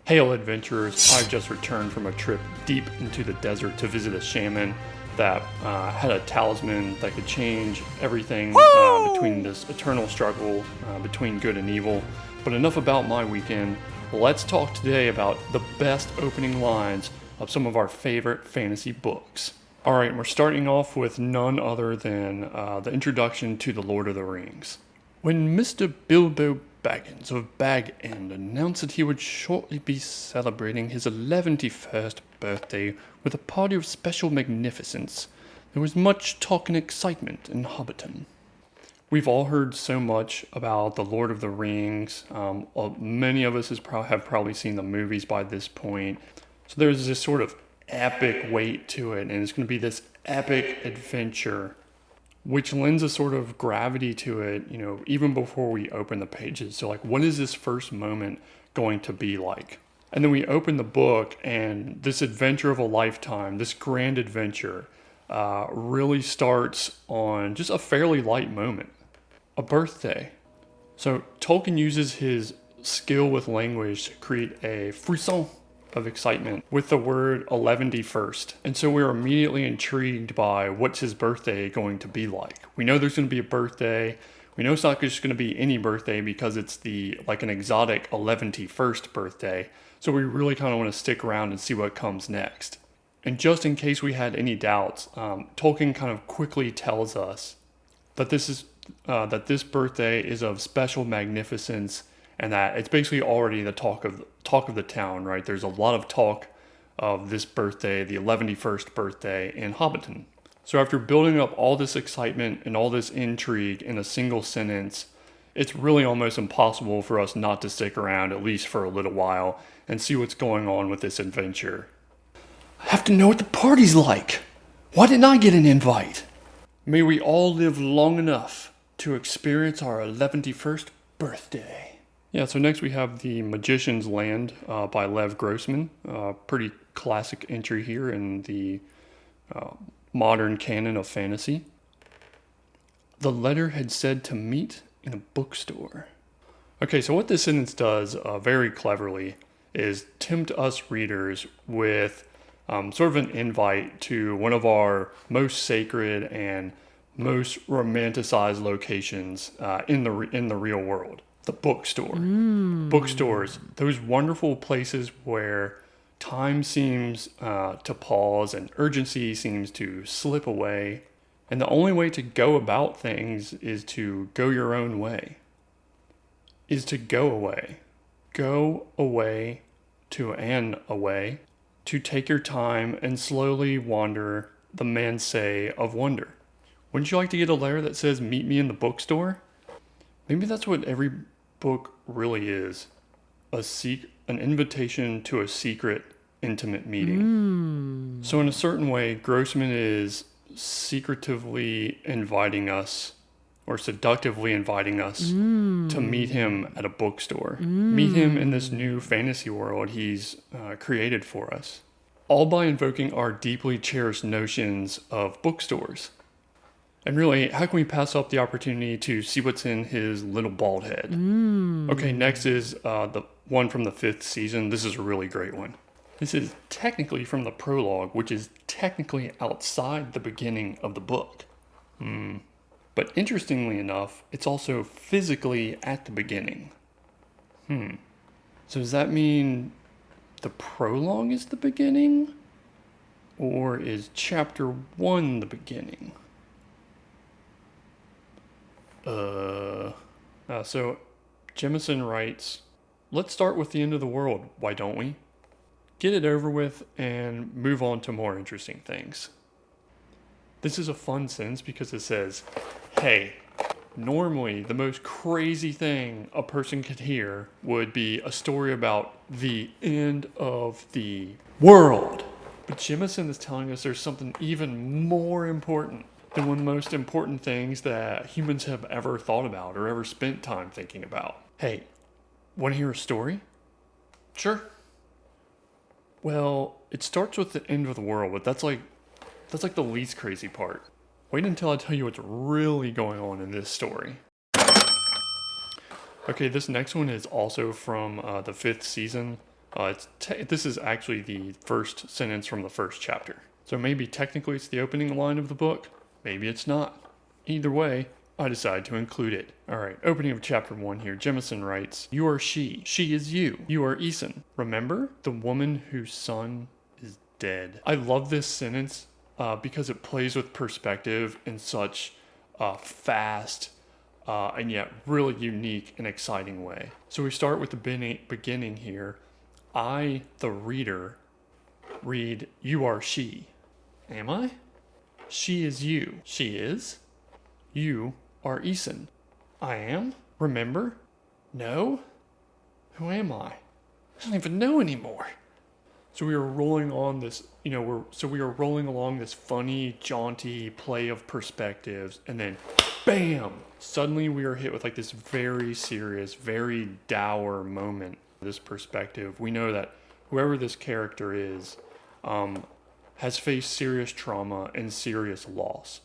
Hail adventurers, I've just returned from a trip deep into the desert to visit a shaman that had a talisman that could change everything between this eternal struggle between good and evil. But enough about my weekend. Let's talk today about the best opening lines of some of our favorite fantasy books. Alright, we're starting off with none other than the introduction to The Lord of the Rings. When Mr. Bilbo Baggins of Bag End announced that he would shortly be celebrating his 11th birthday with a party of special magnificence, there was much talk and excitement in Hobbiton. We've all heard so much about The Lord of the Rings. Many of us have probably seen the movies by this point. So there's this sort of epic weight to it, and it's going to be this epic adventure, which lends a sort of gravity to it, even before we open the pages. So like, what is this first moment going to be like? And then we open the book, and this adventure of a lifetime, this grand adventure, really starts on just a fairly light moment, a birthday. So Tolkien uses his skill with language to create a frisson of excitement with the word 11th. And so we're immediately intrigued by what's his birthday going to be like. We know there's going to be a birthday. We know it's not just going to be any birthday because it's an exotic 11th birthday. So we really kind of want to stick around and see what comes next. And just in case we had any doubts, Tolkien kind of quickly tells us that this birthday is of special magnificence, and that it's basically already the talk of the town, right? There's a lot of talk of this birthday, the 11th birthday in Hobbiton. So after building up all this excitement and all this intrigue in a single sentence, it's really almost impossible for us not to stick around, at least for a little while, and see what's going on with this adventure. I have to know what the party's like. Why didn't I get an invite? May we all live long enough to experience our 11th birthday. Yeah, so next we have The Magician's Land by Lev Grossman. Pretty classic entry here in the modern canon of fantasy. The letter had said to meet in a bookstore. Okay, so what this sentence does very cleverly is tempt us readers with sort of an invite to one of our most sacred and most romanticized locations in the real world. The bookstore. Bookstores, those wonderful places where time seems to pause and urgency seems to slip away. And the only way to go about things is to go your own way. Is to go away. Go away to an away. To take your time and slowly wander the mansay of wonder. Wouldn't you like to get a letter that says, meet me in the bookstore? Maybe that's what every book really is. An invitation to a secret, intimate meeting. So in a certain way, Grossman is secretively inviting us, or seductively inviting us, to meet him at a bookstore. Meet him in this new fantasy world he's created for us. All by invoking our deeply cherished notions of bookstores. And really, how can we pass up the opportunity to see what's in his little bald head? Okay, next is the one from the 5th season. This is a really great one. This is technically from the prologue, which is technically outside the beginning of the book. But interestingly enough, it's also physically at the beginning. So does that mean the prologue is the beginning? Or is chapter 1 the beginning? So Jemison writes, let's start with the end of the world, why don't we? Get it over with and move on to more interesting things. This is a fun sentence because it says, hey, normally the most crazy thing a person could hear would be a story about the end of the world. But Jemison is telling us there's something even more important than one of the most important things that humans have ever thought about or ever spent time thinking about. Hey, want to hear a story? Sure. Well, it starts with the end of the world, but that's like the least crazy part. Wait until I tell you what's really going on in this story. Okay, this next one is also from the 5th season. This is actually the first sentence from the first chapter. So maybe technically it's the opening line of the book, maybe it's not. Either way, I decided to include it. Alright, opening of chapter 1 here. Jemison writes, "You are she. She is you. You are Eason. Remember? The woman whose son is dead." I love this sentence because it plays with perspective in such a fast and yet really unique and exciting way. So we start with the beginning here. I, the reader, read, "You are she." Am I? She is you. She is? You are Eason. I am? Remember? No? Who am I? I don't even know anymore. So we are rolling on this, we are rolling along this funny, jaunty play of perspectives, and then bam! Suddenly we are hit with like this very serious, very dour moment. This perspective, we know that whoever this character is, has faced serious trauma and serious loss.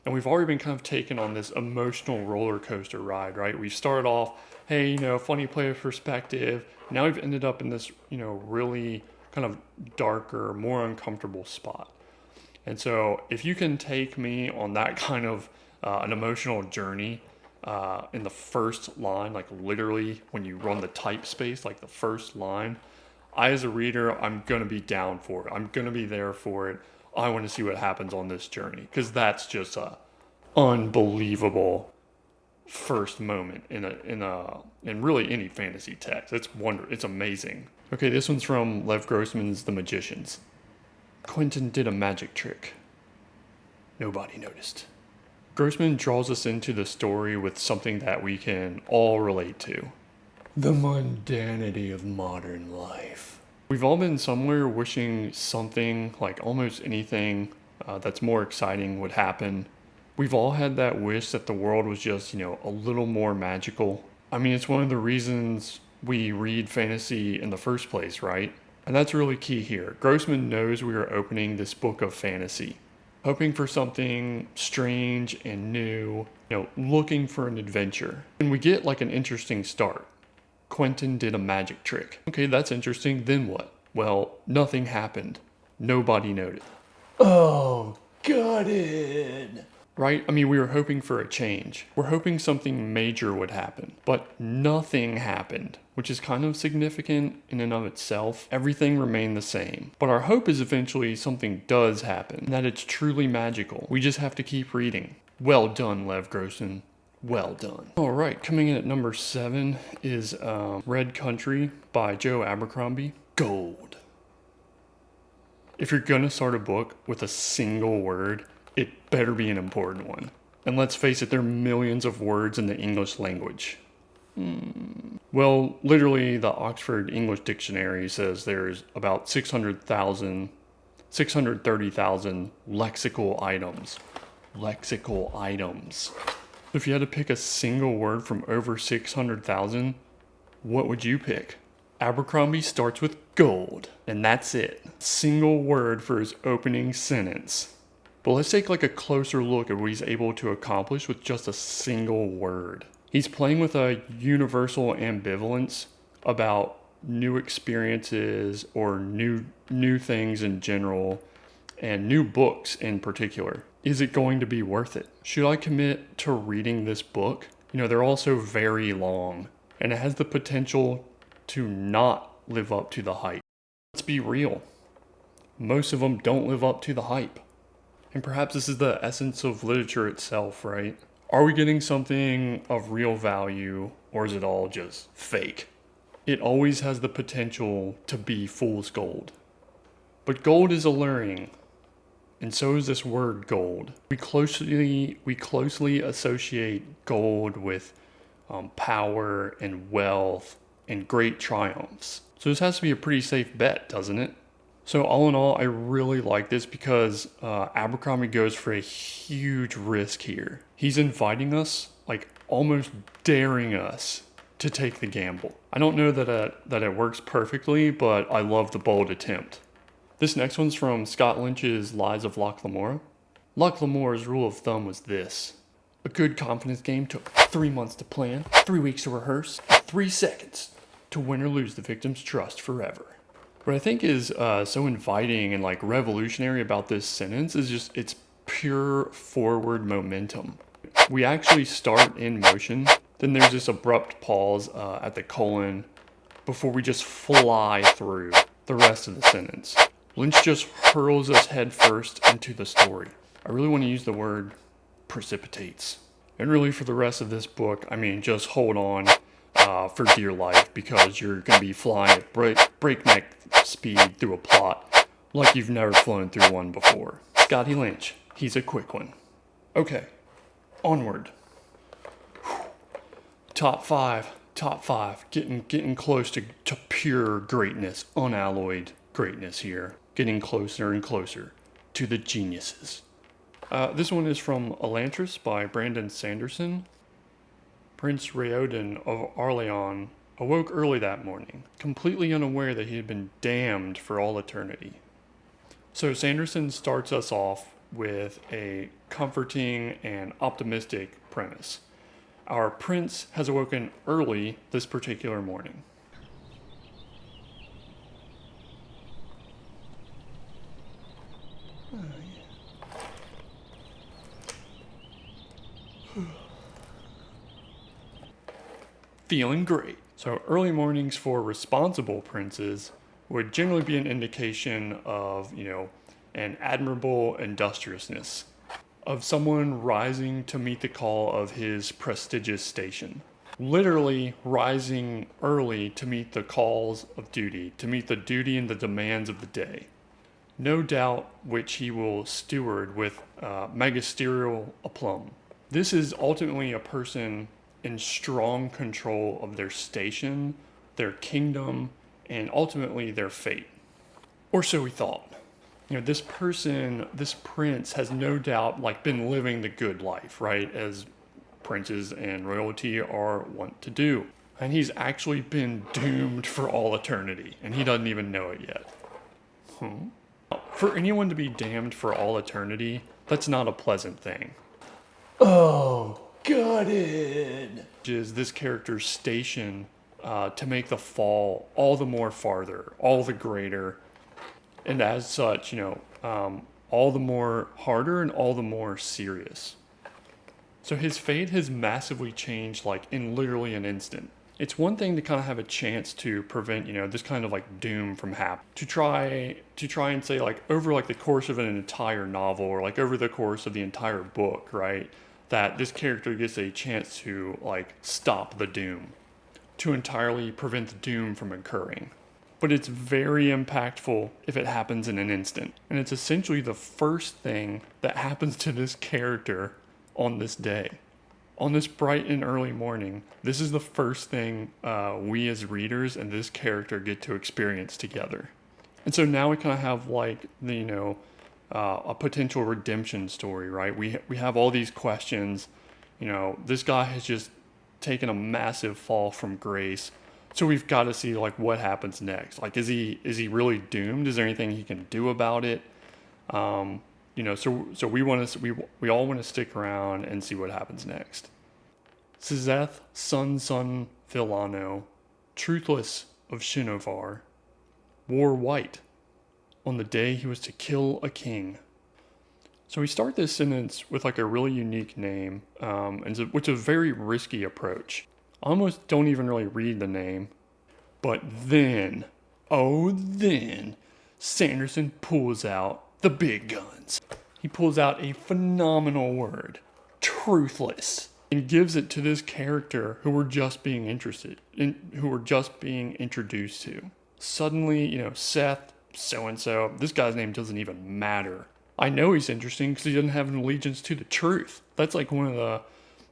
And we've already been kind of taken on this emotional roller coaster ride, right? We started off, hey, funny play of perspective. Now we've ended up in this, really kind of darker, more uncomfortable spot. And so if you can take me on that kind of an emotional journey in the first line, like literally when you run the type space, like the first line, I, as a reader, I'm going to be down for it. I'm going to be there for it. I want to see what happens on this journey, because that's just a unbelievable first moment in really any fantasy text. It's amazing. Okay, this one's from Lev Grossman's The Magicians. Quentin did a magic trick. Nobody noticed. Grossman draws us into the story with something that we can all relate to. The mundanity of modern life. We've all been somewhere wishing something, like almost anything that's more exciting would happen. We've all had that wish that the world was just, a little more magical. I mean, it's one of the reasons we read fantasy in the first place, right? And that's really key here. Grossman knows we are opening this book of fantasy, hoping for something strange and new, looking for an adventure. And we get like an interesting start. Quentin did a magic trick. Okay, that's interesting. Then what? Well, nothing happened. Nobody noticed. Oh, got it. Right? I mean, we were hoping for a change. We're hoping something major would happen, but nothing happened, which is kind of significant in and of itself. Everything remained the same. But our hope is eventually something does happen, and that it's truly magical. We just have to keep reading. Well done, Lev Grossman. Well done. All right, coming in at number 7 is Red Country by Joe Abercrombie. Gold. If you're gonna start a book with a single word, it better be an important one. And let's face it, there are millions of words in the English language. Well, literally, the Oxford English Dictionary says there's about 630,000 lexical items. Lexical items. If you had to pick a single word from over 600,000, what would you pick? Abercrombie starts with gold, and that's it. Single word for his opening sentence. But let's take like a closer look at what he's able to accomplish with just a single word. He's playing with a universal ambivalence about new experiences or new things in general, and new books in particular. Is it going to be worth it? Should I commit to reading this book? They're also very long, and it has the potential to not live up to the hype. Let's be real. Most of them don't live up to the hype. And perhaps this is the essence of literature itself, right? Are we getting something of real value, or is it all just fake? It always has the potential to be fool's gold. But gold is alluring, and so is this word gold. We closely associate gold with power and wealth and great triumphs. So this has to be a pretty safe bet, doesn't it? So all in all, I really like this because Abercrombie goes for a huge risk here. He's inviting us, like almost daring us to take the gamble. I don't know that it works perfectly, but I love the bold attempt. This next one's from Scott Lynch's Lies of Locke Lamora. Locke Lamora's rule of thumb was this. A good confidence game took 3 months to plan, 3 weeks to rehearse, and 3 seconds to win or lose the victim's trust forever. What I think is so inviting and like revolutionary about this sentence is just its pure forward momentum. We actually start in motion, then there's this abrupt pause at the colon before we just fly through the rest of the sentence. Lynch just hurls us headfirst into the story. I really want to use the word precipitates. And really for the rest of this book, I mean, just hold on for dear life, because you're going to be flying at breakneck speed through a plot like you've never flown through one before. Scotty Lynch, he's a quick one. Okay, onward. Top five, getting close to pure greatness, unalloyed greatness here. Getting closer and closer to the geniuses. This one is from Elantris by Brandon Sanderson. Prince Raoden of Arleon awoke early that morning, completely unaware that he had been damned for all eternity. So Sanderson starts us off with a comforting and optimistic premise. Our prince has awoken early this particular morning. Feeling great. So early mornings for responsible princes would generally be an indication of, an admirable industriousness, of someone rising to meet the call of his prestigious station. Literally rising early to meet the calls of duty, to meet the duty and the demands of the day. No doubt which he will steward with magisterial aplomb. This is ultimately a person in strong control of their station, their kingdom, and ultimately their fate. Or so we thought. This prince has no doubt been living the good life, right? As princes and royalty are wont to do. And he's actually been doomed for all eternity, and he doesn't even know it yet. For anyone to be damned for all eternity, that's not a pleasant thing. Oh, gutted! Is this character's station to make the fall all the more farther, all the greater, and as such, all the more harder and all the more serious. So his fate has massively changed, in literally an instant. It's one thing to kind of have a chance to prevent, this kind of doom from happening. To try and say over the course of an entire novel or over the course of the entire book, right? That this character gets a chance to stop the doom, to entirely prevent the doom from occurring. But it's very impactful if it happens in an instant. And it's essentially the first thing that happens to this character on this day. On this bright and early morning, this is the first thing we as readers and this character get to experience together. And so now we kind of have a potential redemption story, right? We have all these questions. This guy has just taken a massive fall from grace. So we've got to see what happens next. Is he really doomed? Is there anything he can do about it? So we all want to stick around and see what happens next. Sizeth, son Philano, truthless of Shinovar, wore white on the day he was to kill a king. So we start this sentence with a really unique name, which is a very risky approach. I almost don't even really read the name. But then, Sanderson pulls out the big guns. He pulls out a phenomenal word, truthless, and gives it to this character who we're just being introduced to. Suddenly, Seth, so-and-so, this guy's name doesn't even matter. I know he's interesting because he doesn't have an allegiance to the truth. That's one of the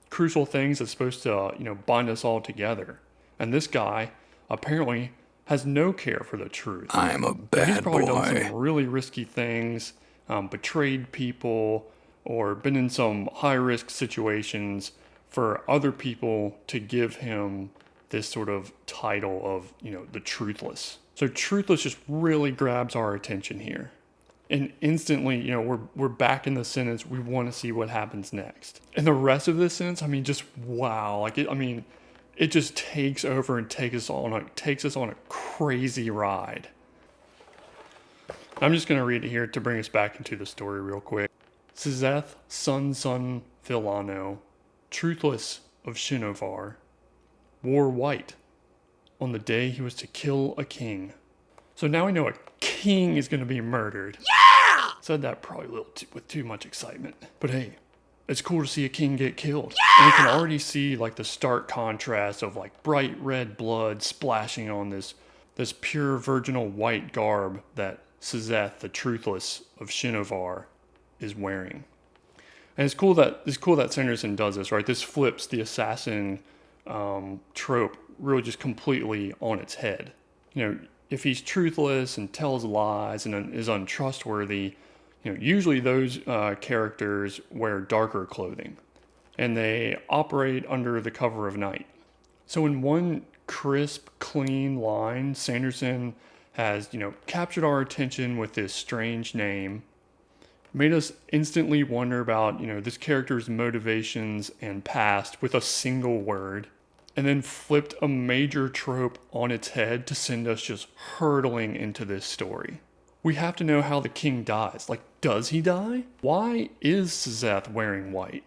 crucial things that's supposed to, bind us all together. And this guy apparently has no care for the truth. I'm a bad boy. He's probably done some really risky things, betrayed people, or been in some high-risk situations for other people to give him this sort of title of, the truthless. So truthless just really grabs our attention here. And instantly, we're back in the sentence. We want to see what happens next. And the rest of this sentence, just wow. it just takes over and takes us on a crazy ride. I'm just going to read it here to bring us back into the story real quick. Sizeth, son Villano, truthless of Shinovar, wore white on the day he was to kill a king. So now we know a king is going to be murdered. Yeah! Said that probably with too much excitement. But hey, it's cool to see a king get killed. Yeah! And you can already see like the stark contrast of like bright red blood splashing on this pure virginal white garb that Sizeth, the truthless of Shinovar, is wearing. And it's cool that Sanderson does this, right? This flips the assassin trope really just completely on its head. You know, if he's truthless and tells lies and is untrustworthy, you know, usually those characters wear darker clothing and they operate under the cover of night. So in one crisp, clean line, Sanderson has, you know, captured our attention with this strange name, made us instantly wonder about, you know, this character's motivations and past with a single word, and then flipped a major trope on its head to send us just hurtling into this story. We have to know how the king dies. Like, does he die? Why is Sizeth wearing white?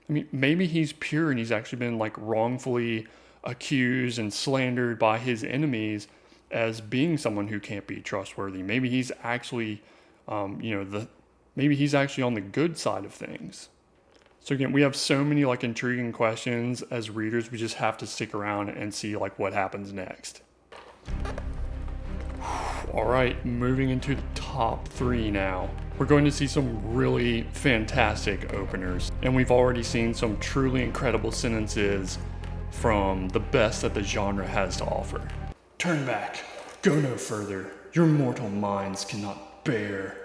I mean, maybe he's pure and he's actually been like wrongfully accused and slandered by his enemies as being someone who can't be trustworthy. Maybe he's actually, maybe he's actually on the good side of things. So again, we have so many like intriguing questions as readers. We just have to stick around and see like what happens next. All right, moving into the top 3 now. We're going to see some really fantastic openers, and we've already seen some truly incredible sentences from the best that the genre has to offer. Turn back, go no further. Your mortal minds cannot bear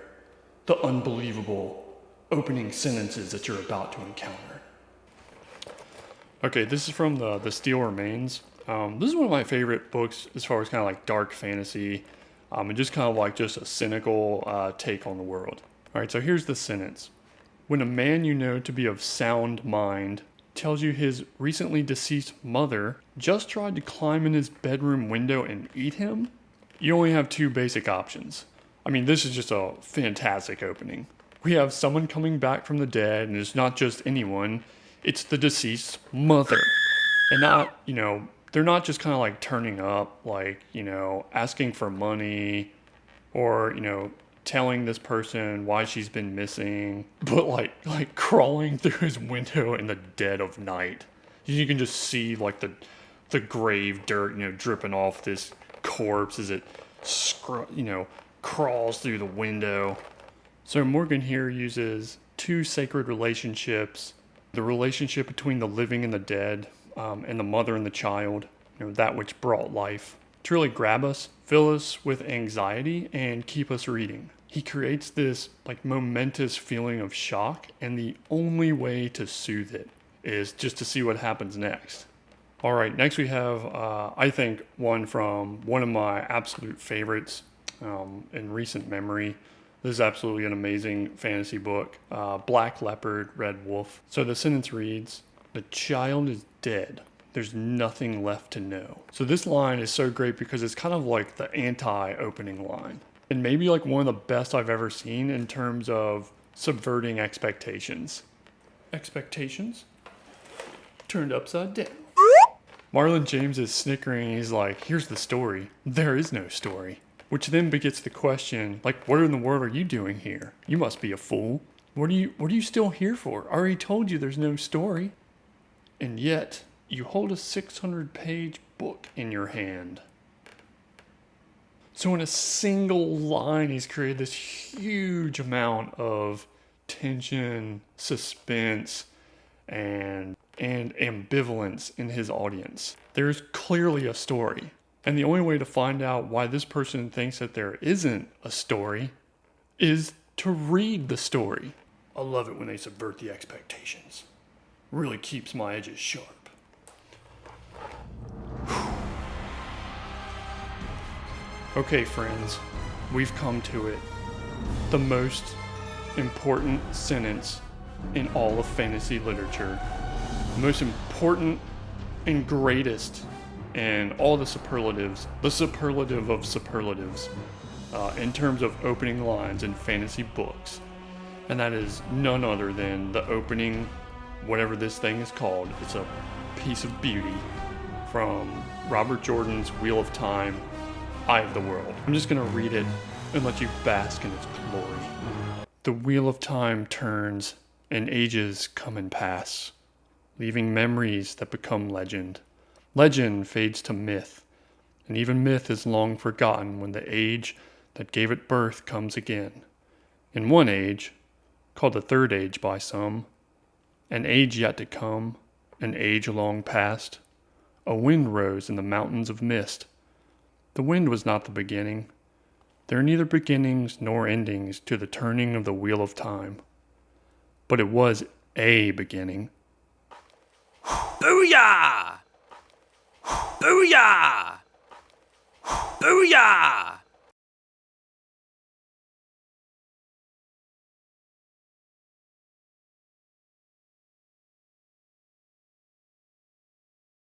the unbelievable opening sentences that you're about to encounter. Okay, this is from the Steel Remains. This is one of my favorite books as far as kind of like dark fantasy, and just kind of like just a cynical take on the world. All right, so here's the sentence. When a man you know to be of sound mind tells you his recently deceased mother just tried to climb in his bedroom window and eat him, you only have 2 basic options. I mean, this is just a fantastic opening. We have someone coming back from the dead, and it's not just anyone, it's the deceased's mother. And not, you know, they're not just kind of like turning up, like, you know, asking for money or, you know, telling this person why she's been missing, but like crawling through his window in the dead of night. You can just see like the grave dirt, you know, dripping off this corpse as it, crawls through the window. So Morgan here uses 2 sacred relationships, the relationship between the living and the dead, and the mother and the child, you know, that which brought life, to really grab us, fill us with anxiety, and keep us reading. He creates this like momentous feeling of shock, and the only way to soothe it is just to see what happens next. All right, next we have, I think, one from one of my absolute favorites in recent memory. This is absolutely an amazing fantasy book, Black Leopard, Red Wolf. So the sentence reads, "The child is dead. There's nothing left to know." So this line is so great because it's kind of like the anti-opening line. And maybe like one of the best I've ever seen in terms of subverting expectations. Expectations turned upside down. Marlon James is snickering. He's like, here's the story. There is no story. Which then begets the question, like, what in the world are you doing here? You must be a fool. What are you still here for? I already told you there's no story. And yet, you hold a 600-page book in your hand. So in a single line, he's created this huge amount of tension, suspense, and ambivalence in his audience. There's clearly a story. And the only way to find out why this person thinks that there isn't a story is to read the story. I love it when they subvert the expectations. Really keeps my edges sharp. Okay, friends, we've come to it. The most important sentence in all of fantasy literature. The most important and greatest and all the superlative of superlatives in terms of opening lines in fantasy books. And that is none other than the opening, whatever this thing is called. It's a piece of beauty from Robert Jordan's Wheel of Time, Eye of the World. I'm just going to read it and let you bask in its glory. The wheel of time turns, and ages come and pass, leaving memories that become legend. Legend fades to myth, and even myth is long forgotten when the age that gave it birth comes again. In one age, called the Third Age by some, an age yet to come, an age long past, a wind rose in the mountains of mist. The wind was not the beginning. There are neither beginnings nor endings to the turning of the wheel of time. But it was a beginning. Booyah! Booyah! Booyah!